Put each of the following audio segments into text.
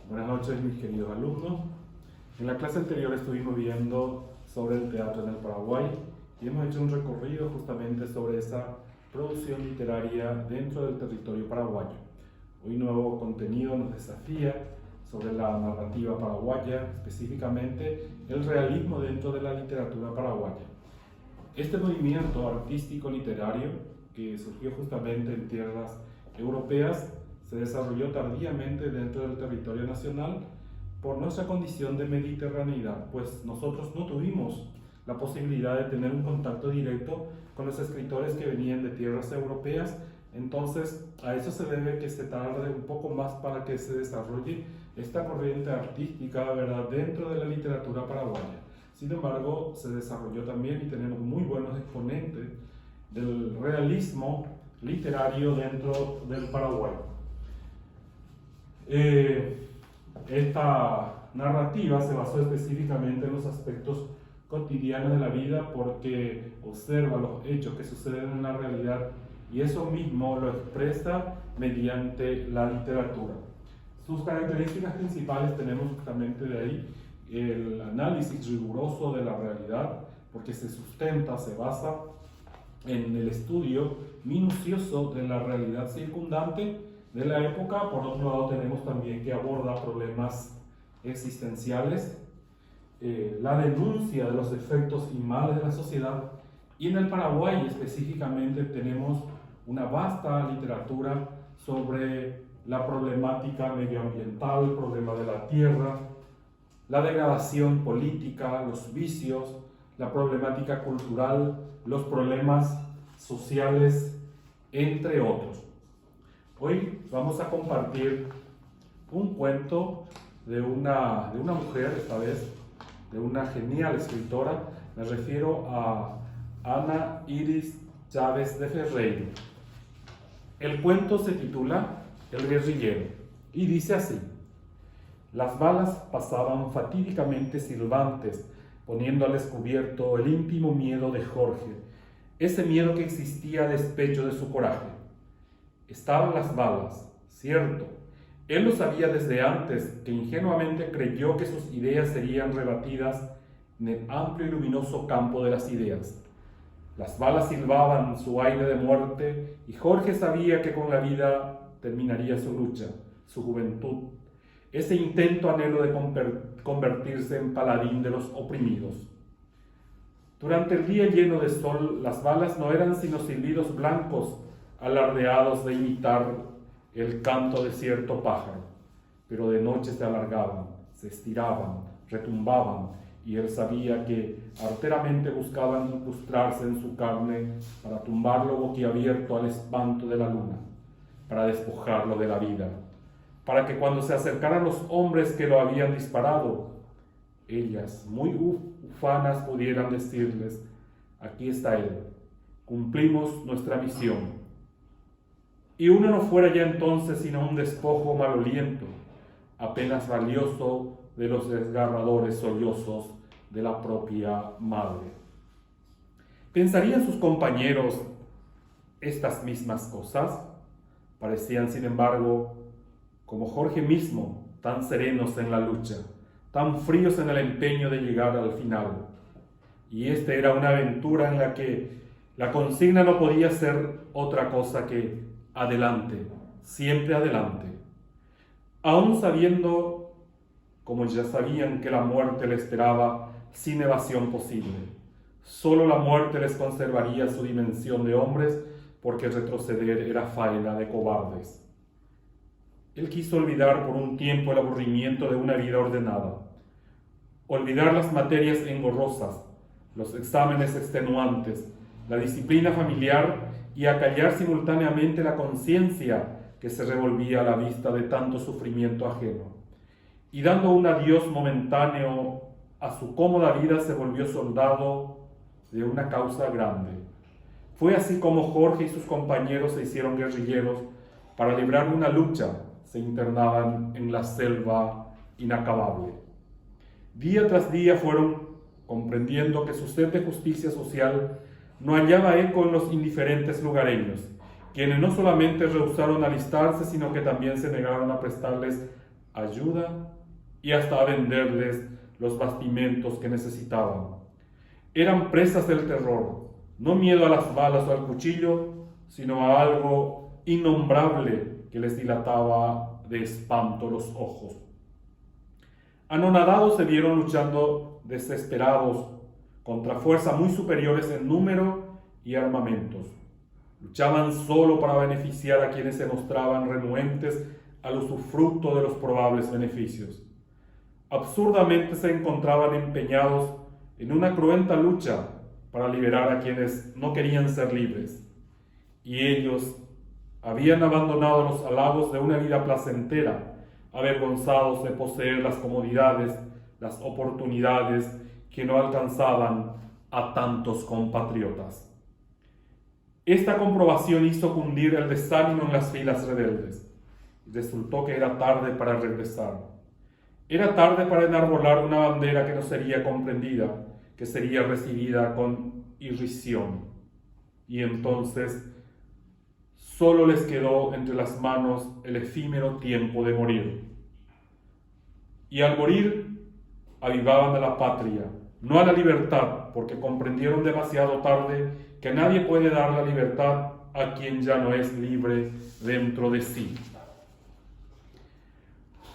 Buenas noches, mis queridos alumnos. En la clase anterior estuvimos viendo sobre el teatro en el Paraguay y hemos hecho un recorrido justamente sobre esa producción literaria dentro del territorio paraguayo. Hoy nuevo contenido nos desafía sobre la narrativa paraguaya, específicamente el realismo dentro de la literatura paraguaya. Este movimiento artístico literario, que surgió justamente en tierras europeas, se desarrolló tardíamente dentro del territorio nacional por nuestra condición de mediterraneidad, pues nosotros no tuvimos la posibilidad de tener un contacto directo con los escritores que venían de tierras europeas. Entonces, a eso se debe que se tarde un poco más para que se desarrolle esta corriente artística, ¿verdad?, dentro de la literatura paraguaya. Sin embargo, se desarrolló también y tenemos muy buenos exponentes del realismo literario dentro del Paraguay. Esta narrativa se basó específicamente en los aspectos cotidianos de la vida porque observa los hechos que suceden en la realidad y eso mismo lo expresa mediante la literatura. Sus características principales tenemos justamente de ahí el análisis riguroso de la realidad, porque se sustenta, se basa en el estudio minucioso de la realidad circundante de la época. Por otro lado, tenemos también que aborda problemas existenciales, la denuncia de los efectos y males de la sociedad, y en el Paraguay específicamente tenemos una vasta literatura sobre la problemática medioambiental, el problema de la tierra, la degradación política, los vicios, la problemática cultural, los problemas sociales, entre otros. Hoy vamos a compartir un cuento de una mujer, esta vez de una genial escritora. Me refiero a Ana Iris Chávez de Ferreiro. El cuento se titula El guerrillero y dice así: las balas pasaban fatídicamente silbantes, poniendo al descubierto el íntimo miedo de Jorge, ese miedo que existía a despecho de su coraje. Estaban las balas, cierto. Él lo sabía desde antes, que ingenuamente creyó que sus ideas serían rebatidas en el amplio y luminoso campo de las ideas. Las balas silbaban su aire de muerte y Jorge sabía que con la vida terminaría su lucha, su juventud, ese intento anhelo de convertirse en paladín de los oprimidos. Durante el día lleno de sol, las balas no eran sino silbidos blancos alardeados de imitar el canto de cierto pájaro, pero de noche se alargaban, se estiraban, retumbaban, y él sabía que arteramente buscaban incrustarse en su carne para tumbarlo boquiabierto al espanto de la luna, para despojarlo de la vida, para que cuando se acercaran los hombres que lo habían disparado, ellas, muy ufanas, pudieran decirles: aquí está él, cumplimos nuestra misión. Y uno no fuera ya entonces sino un despojo maloliento, apenas valioso de los desgarradores sollozos de la propia madre. ¿Pensarían sus compañeros estas mismas cosas? Parecían, sin embargo, como Jorge mismo, tan serenos en la lucha, tan fríos en el empeño de llegar al final. Y esta era una aventura en la que la consigna no podía ser otra cosa que adelante, siempre adelante. Aún sabiendo, como ya sabían, que la muerte les esperaba sin evasión posible. Solo la muerte les conservaría su dimensión de hombres, porque retroceder era faena de cobardes. Él quiso olvidar por un tiempo el aburrimiento de una vida ordenada, olvidar las materias engorrosas, los exámenes extenuantes, la disciplina familiar y acallar simultáneamente la conciencia que se revolvía a la vista de tanto sufrimiento ajeno. Y dando un adiós momentáneo a su cómoda vida, se volvió soldado de una causa grande. Fue así como Jorge y sus compañeros se hicieron guerrilleros para librar una lucha. Se internaban en la selva inacabable. Día tras día fueron comprendiendo que su sed de justicia social no hallaba eco en los indiferentes lugareños, quienes no solamente rehusaron alistarse, sino que también se negaron a prestarles ayuda y hasta a venderles los bastimentos que necesitaban. Eran presas del terror, no miedo a las balas o al cuchillo, sino a algo innombrable que les dilataba de espanto los ojos. Anonadados se vieron luchando desesperados contra fuerzas muy superiores en número y armamentos. Luchaban solo para beneficiar a quienes se mostraban renuentes al usufructo de los probables beneficios. Absurdamente se encontraban empeñados en una cruenta lucha para liberar a quienes no querían ser libres. Y ellos habían abandonado los halagos de una vida placentera, avergonzados de poseer las comodidades, las oportunidades que no alcanzaban a tantos compatriotas. Esta comprobación hizo cundir el desánimo en las filas rebeldes. Resultó que era tarde para regresar. Era tarde para enarbolar una bandera que no sería comprendida, que sería recibida con irrisión. Y entonces solo les quedó entre las manos el efímero tiempo de morir. Y al morir, avivaban a la patria, no a la libertad, porque comprendieron demasiado tarde que nadie puede dar la libertad a quien ya no es libre dentro de sí.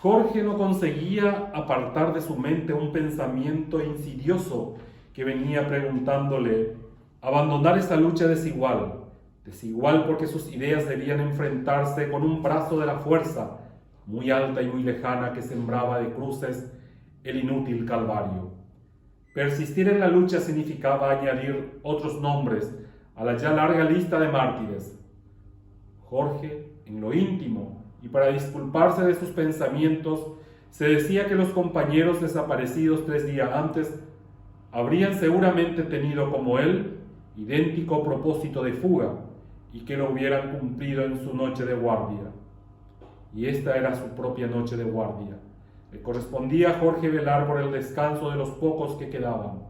Jorge no conseguía apartar de su mente un pensamiento insidioso que venía preguntándole: abandonar esta lucha desigual porque sus ideas debían enfrentarse con un brazo de la fuerza, muy alta y muy lejana, que sembraba de cruces el inútil calvario. Persistir en la lucha significaba añadir otros nombres a la ya larga lista de mártires. Jorge, en lo íntimo, y para disculparse de sus pensamientos, se decía que los compañeros desaparecidos 3 días antes habrían seguramente tenido como él idéntico propósito de fuga y que lo hubieran cumplido en su noche de guardia. Y esta era su propia noche de guardia. Le correspondía a Jorge velar por el descanso de los pocos que quedaban.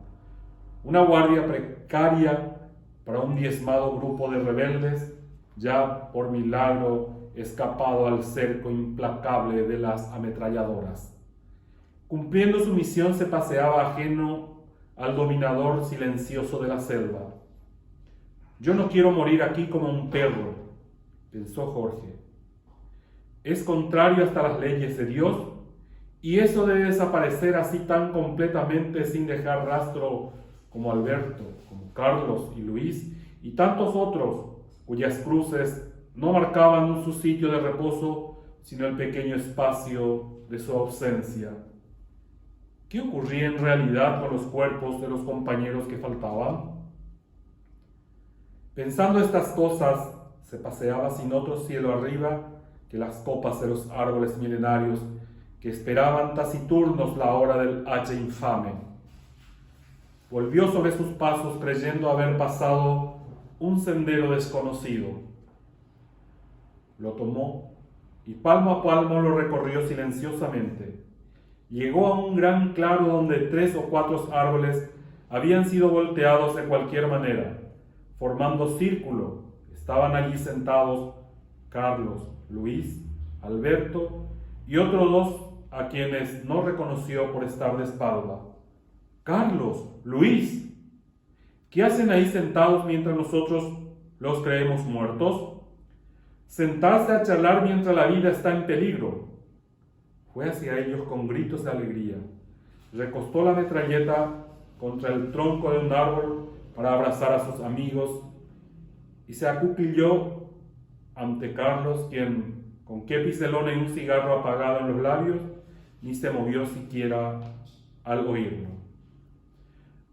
Una guardia precaria para un diezmado grupo de rebeldes, ya por milagro escapado al cerco implacable de las ametralladoras. Cumpliendo su misión se paseaba ajeno al dominador silencioso de la selva. Yo no quiero morir aquí como un perro, pensó Jorge. Es contrario hasta las leyes de Dios, y eso debe desaparecer así tan completamente sin dejar rastro como Alberto, como Carlos y Luis y tantos otros cuyas cruces no marcaban su sitio de reposo, sino el pequeño espacio de su ausencia. ¿Qué ocurría en realidad con los cuerpos de los compañeros que faltaban? Pensando estas cosas, se paseaba sin otro cielo arriba que las copas de los árboles milenarios que esperaban taciturnos la hora del hacha infame. Volvió sobre sus pasos creyendo haber pasado un sendero desconocido. Lo tomó y palmo a palmo lo recorrió silenciosamente. Llegó a un gran claro donde 3 o 4 árboles habían sido volteados de cualquier manera, formando círculo. Estaban allí sentados Carlos, Luis, Alberto y otros 2 a quienes no reconoció por estar de espalda. Carlos, Luis, ¿qué hacen ahí sentados mientras nosotros los creemos muertos? Sentarse a charlar mientras la vida está en peligro. Fue hacia ellos con gritos de alegría. Recostó la metralleta contra el tronco de un árbol para abrazar a sus amigos y se acuclilló ante Carlos, quien, con kepiselona y un cigarro apagado en los labios, ni se movió siquiera al oírlo.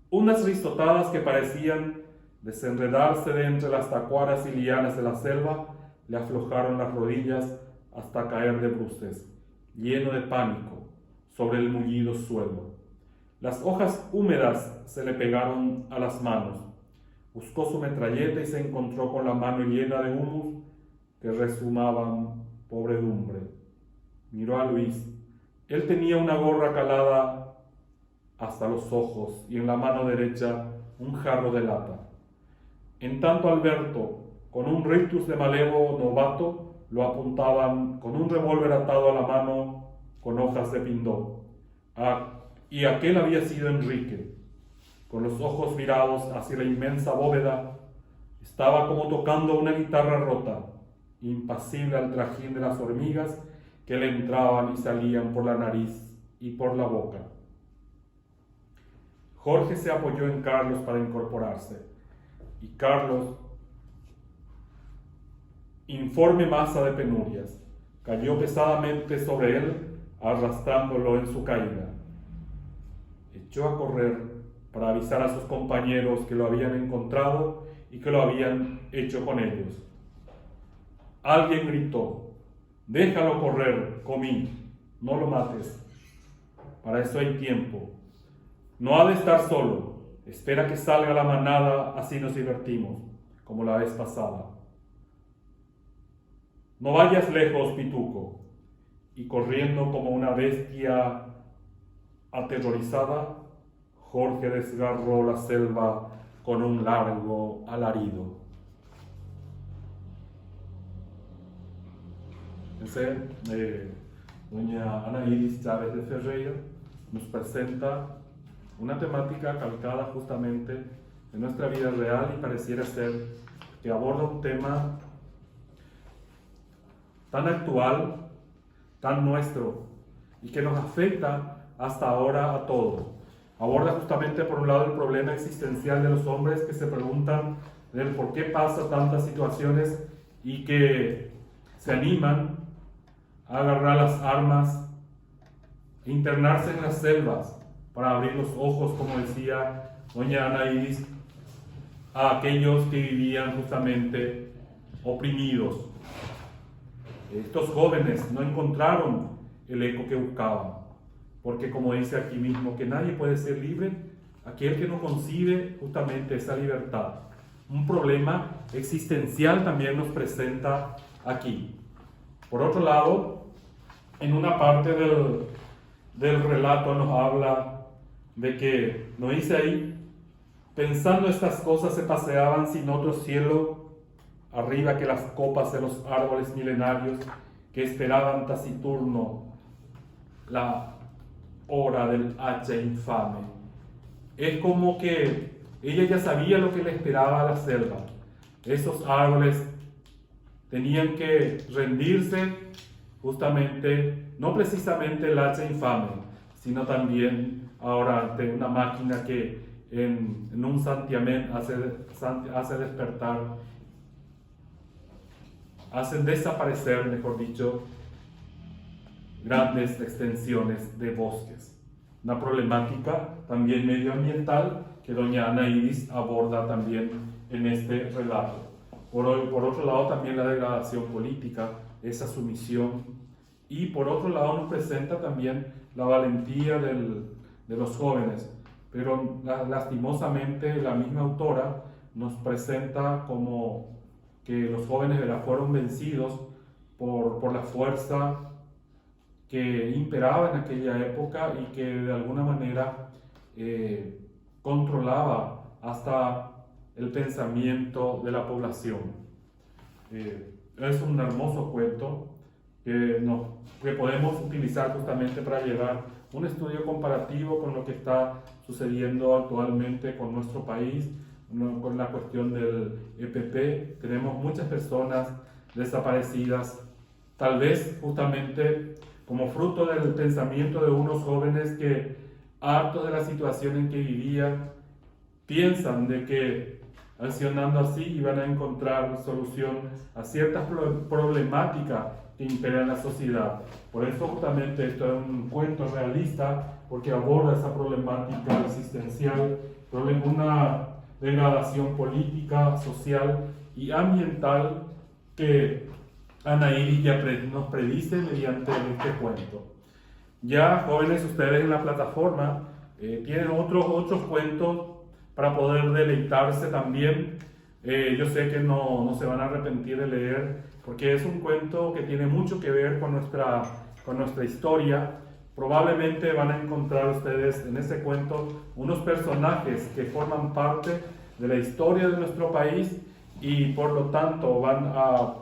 Unas risotadas que parecían desenredarse de entre las tacuaras y lianas de la selva le aflojaron las rodillas hasta caer de bruces, lleno de pánico, sobre el mullido suelo. Las hojas húmedas se le pegaron a las manos. Buscó su metralleta y se encontró con la mano llena de humus que rezumaban pobredumbre. Miró a Luis. Él tenía una gorra calada hasta los ojos y en la mano derecha un jarro de lata. En tanto Alberto, con un rictus de malevo novato, lo apuntaban con un revólver atado a la mano con hojas de pindó. Y aquel había sido Enrique. Con los ojos mirados hacia la inmensa bóveda, estaba como tocando una guitarra rota, impasible al trajín de las hormigas que le entraban y salían por la nariz y por la boca. Jorge se apoyó en Carlos para incorporarse, y Carlos, informe masa de penurias, cayó pesadamente sobre él, arrastrándolo en su caída. Echó a correr para avisar a sus compañeros que lo habían encontrado y que lo habían hecho con ellos. Alguien gritó: «Déjalo correr, Comín, no lo mates. Para eso hay tiempo. No ha de estar solo. Espera que salga la manada, así nos divertimos, como la vez pasada. No vayas lejos, Pituco». Y corriendo como una bestia aterrorizada, Jorge desgarró la selva con un largo alarido. Doña Ana Iris Chávez de Ferreira nos presenta una temática calcada justamente de nuestra vida real y pareciera ser que aborda un tema tan actual, tan nuestro y que nos afecta hasta ahora a todos. Aborda justamente por un lado el problema existencial de los hombres que se preguntan del por qué pasan tantas situaciones y que se animan a agarrar las armas e internarse en las selvas para abrir los ojos, como decía doña Ana Iris, a aquellos que vivían justamente oprimidos. Estos jóvenes no encontraron el eco que buscaban, porque como dice aquí mismo, que nadie puede ser libre, aquel que no concibe justamente esa libertad. Un problema existencial también nos presenta aquí. Por otro lado, en una parte del relato nos habla de que, nos dice ahí, pensando estas cosas se paseaban sin otro cielo arriba que las copas de los árboles milenarios que esperaban taciturno la hora del hacha infame. Es como que ella ya sabía lo que le esperaba a la selva. Esos árboles tenían que rendirse justamente, no precisamente el hacha infame, sino también ahora ante una máquina que en un santiamén hace despertar, hace desaparecer, mejor dicho, grandes extensiones de bosques. Una problemática también medioambiental que doña Ana Iris aborda también en este relato. Por otro lado, también la degradación política, esa sumisión, y por otro lado nos presenta también la valentía de los jóvenes, pero lastimosamente la misma autora nos presenta como que los jóvenes fueron vencidos por la fuerza que imperaba en aquella época y que de alguna manera controlaba hasta el pensamiento de la población. Es un hermoso cuento que podemos utilizar justamente para llevar un estudio comparativo con lo que está sucediendo actualmente con nuestro país, con la cuestión del EPP. Tenemos muchas personas desaparecidas, tal vez justamente como fruto del pensamiento de unos jóvenes que, hartos de la situación en que vivían, piensan de que accionando así iban a encontrar solución a ciertas problemáticas que imperan la sociedad. Por eso justamente esto es un cuento realista, porque aborda esa problemática existencial, una degradación política, social y ambiental que Ana Iris ya nos predice mediante este cuento. Ya, jóvenes, ustedes en la plataforma tienen otros cuentos para poder deleitarse también. Yo sé que no se van a arrepentir de leer, porque es un cuento que tiene mucho que ver con nuestra historia. Probablemente van a encontrar ustedes en ese cuento unos personajes que forman parte de la historia de nuestro país y por lo tanto van a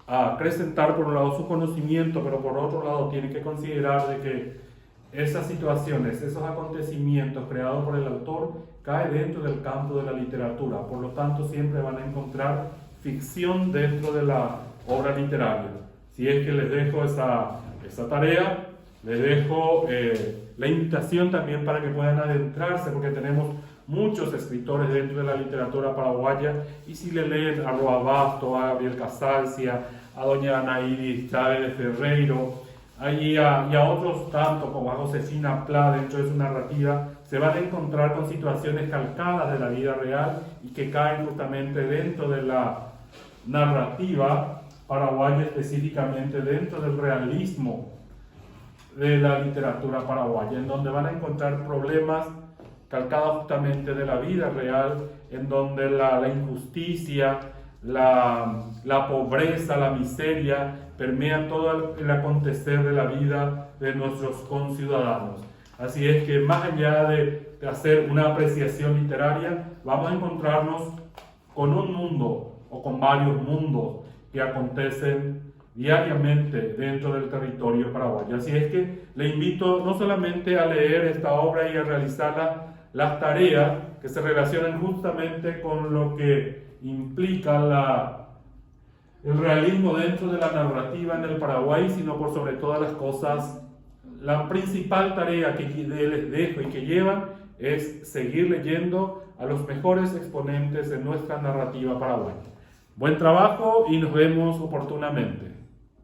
a acrecentar por un lado su conocimiento, pero por otro lado tiene que considerar de que esas situaciones, esos acontecimientos creados por el autor caen dentro del campo de la literatura, por lo tanto siempre van a encontrar ficción dentro de la obra literaria. Si es que les dejo esa tarea, les dejo la invitación también para que puedan adentrarse, porque tenemos muchos escritores dentro de la literatura paraguaya, y si le leen a Roa Basto, a Gabriel Casalcia, a doña Anaídis Chávez de Ferreiro, y a otros tantos como a Josefina Pla dentro de su narrativa, se van a encontrar con situaciones calcadas de la vida real y que caen justamente dentro de la narrativa paraguaya, específicamente dentro del realismo de la literatura paraguaya, en donde van a encontrar problemas calcados justamente de la vida real, en donde la injusticia, la pobreza, la miseria permean todo el acontecer de la vida de nuestros conciudadanos. Así es que más allá de hacer una apreciación literaria, vamos a encontrarnos con un mundo o con varios mundos que acontecen diariamente dentro del territorio paraguayo. Así es que le invito no solamente a leer esta obra y a realizar las tareas que se relacionan justamente con lo que implica el realismo dentro de la narrativa en el Paraguay, sino por sobre todas las cosas, la principal tarea que les dejo y que llevan es seguir leyendo a los mejores exponentes de nuestra narrativa paraguaya. Buen trabajo y nos vemos oportunamente.